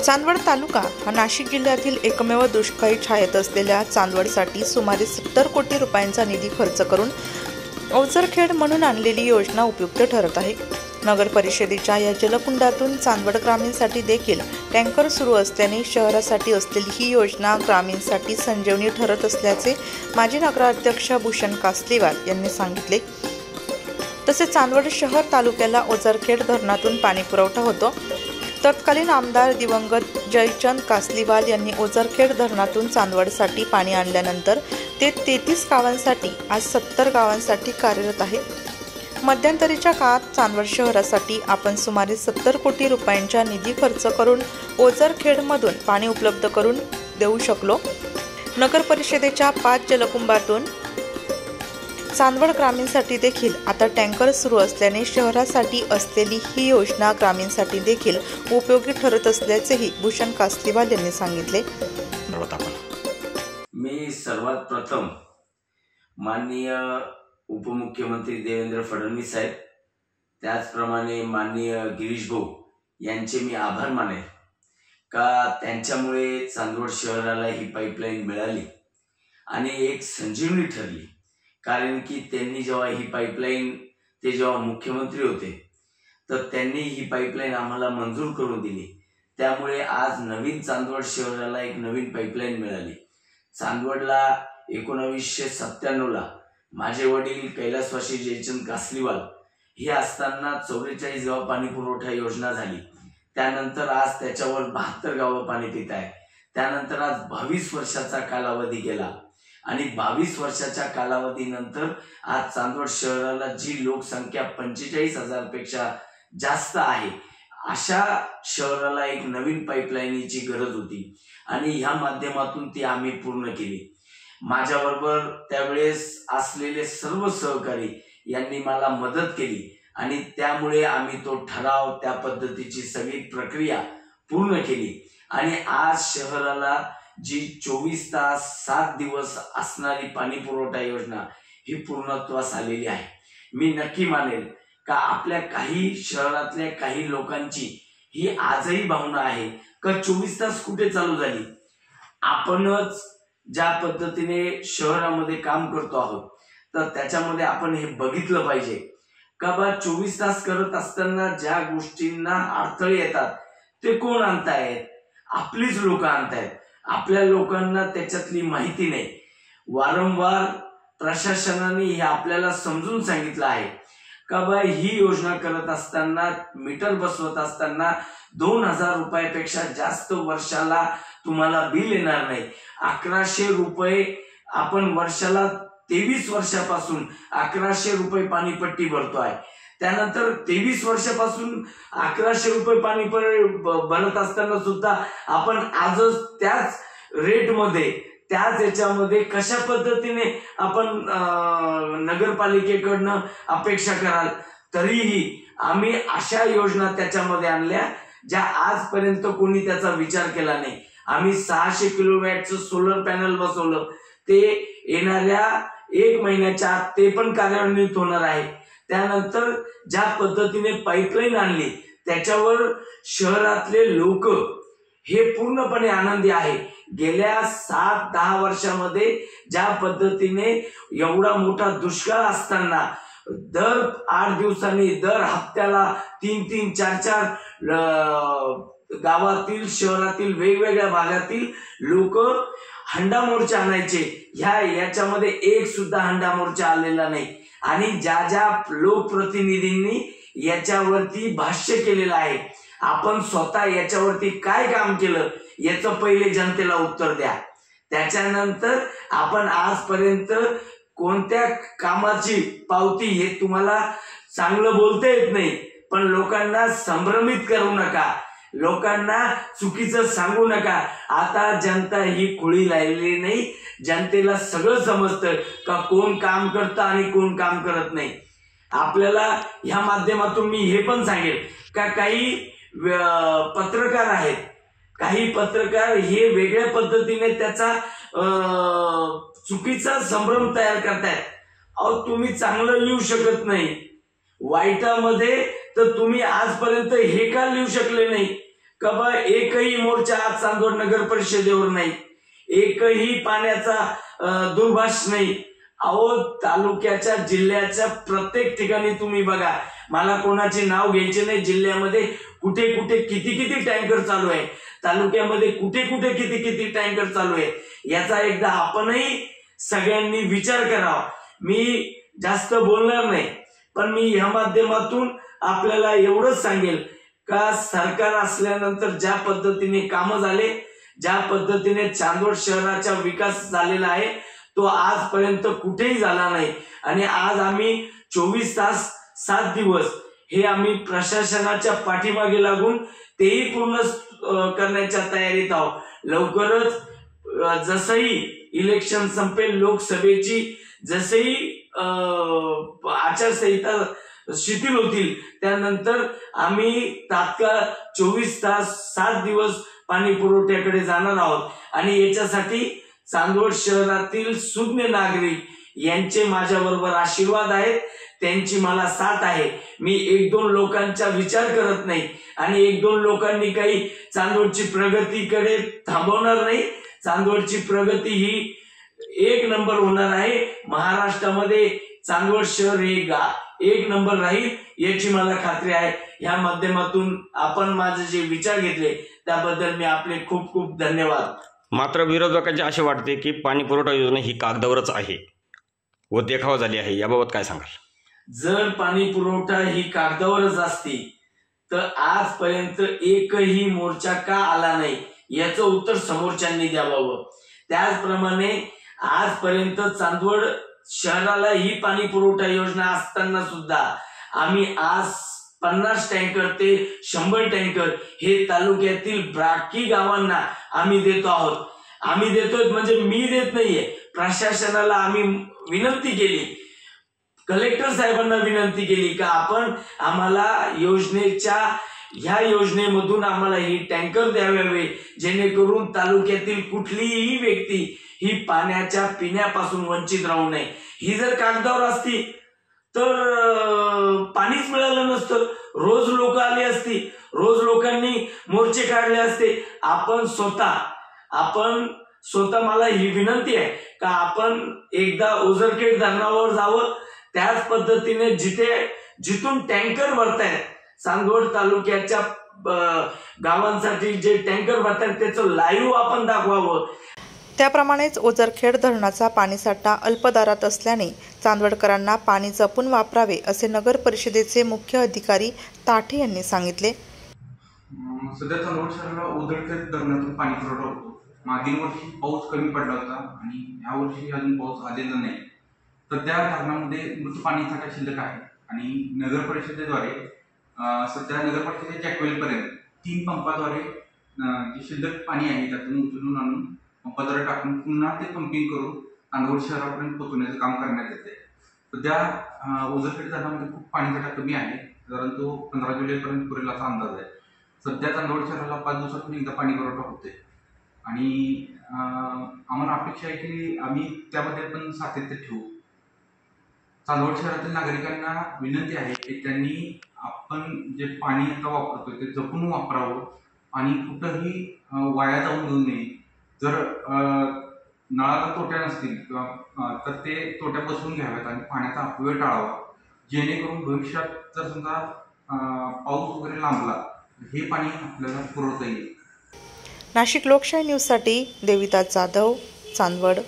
चांदवड तालुका हा नाशिक जिल्ह्यातील एकमेव दुष्काळी छायेत असलेल्या चांदवडसाठी सुमारे 70 कोटी रुपयांचा निधी खर्च करून ओझरखेड म्हणून आणलेली योजना उपयुक्त ठरत आहे। नगर परिषदेच्या या जलकुंडातून चांदवड ग्रामीणसाठी देखील टँकर सुरू असल्याने शहरासाठी असलेली ही योजना ग्रामीणसाठी संजीवनी ठरत असल्याचे माजी नगराध्यक्ष भूषण कासलीवाल यांनी सांगितले। तसेच चांदवड शहर तालुक्याला ओझरखेड धरणातून पाणी पुरवठा होतो। तत्कालीन आमदार दिवंगत जयचंद कासलीवाल यांनी ओझरखेड धरणातून चांदवडसाठी पाणी आणल्यानंतर ते 33 गावांसाठी आज 70 गावांसाठी कार्यरत आहे। मध्यंतरीच्या काळात चांदवड शहरासाठी आपण सुमारे 70 कोटी रुपयांचा निधी खर्च करून ओझरखेडमधून पाणी उपलब्ध करून देऊ शकलो। नगर परिषदेच्या 5 जलकुंभातून चांदवड ग्रामीणसाठी देखील आता टँकर सुरू असल्याने शहरासाठी असलेली ही योजना ग्रामीणसाठी देखील उपयोगी ठरत असल्याचेही भूषण कासलीवाल यांनी सांगितले। मी सर्वात प्रथम माननीय उपमुख्यमंत्री देवेंद्र फडणवीस साहेब, त्याचप्रमाणे माननीय गिरीश भाऊ यांचे मी आभार मानेन का त्यांच्यामुळे चांदवड शहराला ही पाईपलाईन मिळाली आणि एक संजीवनी ठरली। कारण की त्यांनी जेव्हा ही पाईपलाईन ते जेव्हा मुख्यमंत्री होते तर त्यांनी ही पाईपलाईन आम्हाला मंजूर करून दिली। त्यामुळे आज नवीन चांदवड शहराला एक नवीन पाईपलाईन मिळाली। चांदवडला 1997 ला माझे वडील कैलासवासी जयचंद कासलीवाल हे असताना 44 जेव्हा पाणी पुरवठा योजना झाली, त्यानंतर आज त्याच्यावर 72 गावं पाणी पित आहे। त्यानंतर आज 22 वर्षाचा कालावधी गेला आणि 22 वर्षाच्या कालावधीनंतर आज चांदवड शहराला जी लोकसंख्या 45,000 पेक्षा जास्त आहे, अशा शहराला एक नवीन पाईपलाईनची गरज होती आणि ह्या माध्यमातून ती आम्ही पूर्ण केली। माझ्याबरोबर त्यावेळेस असलेले सर्व सहकारी यांनी मला मदत केली आणि त्यामुळे आम्ही तो ठराव, त्या पद्धतीची सगळी प्रक्रिया पूर्ण केली आणि आज शहराला जी 24 तास 7 दिवस असणारी पाणी पुरवठा योजना ही पूर्णत्वास आलेली आहे। मी नक्की मानेल का आपल्या काही शहरातल्या काही लोकांची ही आजही भावना आहे का 24 तास कुठे चालू झाली। आपणच ज्या पद्धतीने शहरामध्ये काम करतो आहोत तर त्याच्यामध्ये आपण हे बघितलं पाहिजे का बा 24 तास करत असताना ज्या गोष्टींना अडथळे येतात ते कोण आणतायत? आपलीच लोक आणतायत। आपल्या लोकांना त्याच्यातली माहिती नाही। वारंवार प्रशासनाने हे आपल्याला समजून सांगितलं आहे का बा ही योजना करत असताना, मीटर बसवत असताना 2000 रुपयापेक्षा जास्त वर्षाला तुम्हाला बिल येणार नाही। 1100 रुपये आपण वर्षाला 23 वर्षापासून 1100 रुपये पाणीपट्टी भरतोय। त्यानंतर 23 वर्षापासून 1100 रुपये पाणी भरत असताना सुद्धा आपण आजच त्याच रेटमध्ये, त्याच याच्यामध्ये कशा पद्धतीने आपण नगरपालिकेकडनं अपेक्षा कराल? तरीही आम्ही अशा योजना त्याच्यामध्ये आणल्या ज्या आजपर्यंत कोणी त्याचा विचार केला नाही। आम्ही 600 किलोवॅटचं सोलर पॅनल बसवलं, ते येणाऱ्या 1 महिन्याच्या आत ते पण कार्यान्वित होणार आहे। त्यानंतर ज्या पद्धतीने पाईपलाईन आणली त्याच्यावर शहरातले लोक हे पूर्णपणे आनंदी आहे। गेल्या 7-10 वर्षामध्ये ज्या पद्धतीने एवढा मोठा दुष्काळ असताना दर 8 दिवसांनी, दर हप्त्याला 3-3, 4-4 गावातील, शहरातील वेगवेगळ्या भागातील लोक हंडा मोर्चा आणायचे, याच्यामध्ये एक सुद्धा हंडा मोर्चा आलेला नाही। आणि ज्या ज्या लोकप्रतिनिधींनी याच्यावरती भाष्य केलेलं आहे, आपण स्वतः याच्यावरती काय काम केलं याचं पहिले जनतेला उत्तर द्या। त्याच्यानंतर आपण आजपर्यंत कोणत्या कामाची पावती हे तुम्हाला चांगलं बोलता येत नाही, पण लोकांना संभ्रमित करू नका, लोकांना चुकीचं सांगू नका। आता जनता ही खुळी राहिलेली नाही, जनतेला सगळं समजतं का कोण काम करतं आणि कोण काम करत नाही। आपल्याला ह्या माध्यमातून मी हे पण सांगेल का काही पत्रकार आहेत, काही पत्रकार हे वेगळ्या पद्धतीने त्याचा चुकीचा संभ्रम तयार करतायत। अहो, तुम्ही चांगलं लिहू शकत नाही, वाईटामध्ये तर तुम्ही आजपर्यंत हे का लिहू शकले नाही कबा एकही मोर्चा आज चांदवड नगर परिषदेवर नाही, एकही पाण्याचा दुर्भाष नाही. अहो, तालुक्याच्या जिल्ह्याच्या प्रत्येक ठिकाणी तुम्ही बघा, मला कोणाचे नाव घ्यायचे नाही, जिल्ह्यामध्ये कुठे कुठे किती किती टँकर चालू आहे, तालुक्यामध्ये कुठे कुठे किती किती टँकर चालू आहे, याचा एकदा आपणही सगळ्यांनी विचार करावा. मी जास्त बोलणार नाही, पण मी या माध्यमातून आपल्याला एवढंच सांगेल का सरकार असल्यानंतर ज्या पद्धतीने कामं झाले, ज्या पद्धतीने चांदवड शहराचा विकास झालेला आहे तो आजपर्यंत कुठेही झाला नाही. आणि आज आम्ही 24 तास 7 दिवस हे आम्ही प्रशासनाच्या पाठीमागे लागून तेही पूर्ण करण्याच्या तयारीत आहोत. लवकरच जसंही इलेक्शन संपेल, लोकसभेची जसंही आचारसंहिता शिथिल होतील, त्यानंतर आम्ही तात्काळ 24 तास 7 दिवस पाणी पुरवठ्याकडे जाणार आहोत. आणि याच्यासाठी चांदवड शहरातील सुज्ञ नागरिक यांचे माझ्याबरोबर आशीर्वाद आहेत, त्यांची मला साथ आहे. मी 1-2 लोकांचा विचार करत नाही आणि 1-2 लोकांनी काही चांदवडची प्रगतीकडे थांबवणार नाही. चांदवडची प्रगती ही 1 नंबर होणार आहे. महाराष्ट्रामध्ये चांदवड शहर हे 1 नंबर राहील याची मला खात्री आहे. या माध्यमातून आपण माझे जे विचार घेतले त्याबद्दल मी आपले खूप खूप धन्यवाद. मात्र विरोधकांचे असे वाटते की पाणी पुरवठा योजना ही कागदावरच आहे व देखावा झाली आहे, याबाबत काय सांगाल? जर पाणी पुरवठा ही कागदावरच असती तर आजपर्यंत एकही मोर्चा का आला नाही याचं उत्तर समोरच्यांनी द्यावं. त्याचप्रमाणे आजपर्यंत चांदवड शहराला ही पाणी पुरवठा योजना असताना सुद्धा आम्ही आज 50 टँकर ते 100 टँकर हे तालुक्यातील बाकी गावांना आम्ही देतो आहोत. आम्ही देतोय म्हणजे मी देत नाहीये, प्रशासनाला आम्ही विनंती केली, कलेक्टर साहेबांना विनंती केली का आपण आम्हाला ह्या योजनेमधून आम्हाला ही टँकर द्यावे, जेणेकरून तालुक्यातील कुठलीही व्यक्ती ही पाण्याच्या पिण्यापासून वंचित राहू नये. ही जर कागदावर असती तर पाणीच मिळालं नसतं, रोज लोक आली असती, रोज लोकांनी मोर्चे काढले असते. आपण स्वतः मला ही विनंती आहे का आपण एकदा ओझरखेड धरणावर जावं, त्याच पद्धतीने जिथून टँकर भरतायत चांदवड तालुक्याच्या गावांसाठी जे टँकर भरतायत त्याचं लाईव्ह आपण दाखवावं. त्याप्रमाणेच ओझरखेड धरणाचा पाणीसाठा अल्प दारात असल्याने चांदवडकरांना पाणी जपून वापरावे असे नगर परिषदेचे मुख्य अधिकारी ताठे यांनी सांगितले. सध्या चांदवड शहराला ओझरखेड धरणातून पाणी पुरवठा होतो. मागील वर्षी पाऊस कमी पडला होता आणि या वर्षी अजून पाऊस आलेला नाही. सध्या धरणामध्ये मृत पाणी साठा शिल्लक आहे आणि नगर परिषदेद्वारे सध्या नगर परिषदेच्या ॲक्वेलपर्यंत 3 पंपाद्वारे जे शिल्लक पाणी आहे त्यातून उचलून आणून पंपाद्वारे टाकून पुन्हा ते पंपिंग करून चांदवड शहरापर्यंत पोहोचवण्याचं काम करण्यात येते. सध्या ओझरखेड धरणामध्ये खूप पाणीसाठा कमी आहे, परंतु 15 जुलैपर्यंत पुरेल असा अंदाज आहे. सध्या चांदवड शहराला 5 दिवसातून एकदा पाणी पुरवठा होते आणि आम्हाला अपेक्षा आहे की आम्ही त्यामध्ये पण सातत्य ठेवू. चांदवड शहरातील नागरिकांना विनंती आहे की त्यांनी आपण जे पाणी आता वापरतोय ते जपून वापरावं आणि कुठंही वाया जाऊन देऊ नये. जर नळाला तोट्या नसतील किंवा तर ते तोट्या बसवून घ्याव्यात आणि पाण्याचा अपव्यय टाळावा, जेणेकरून भविष्यात जर समजा पाऊस वगैरे लांबला हे पाणी आपल्याला पुरवता येईल. नाशिक लोकशाही न्यूजसाठी देविता जाधव, चांदवड.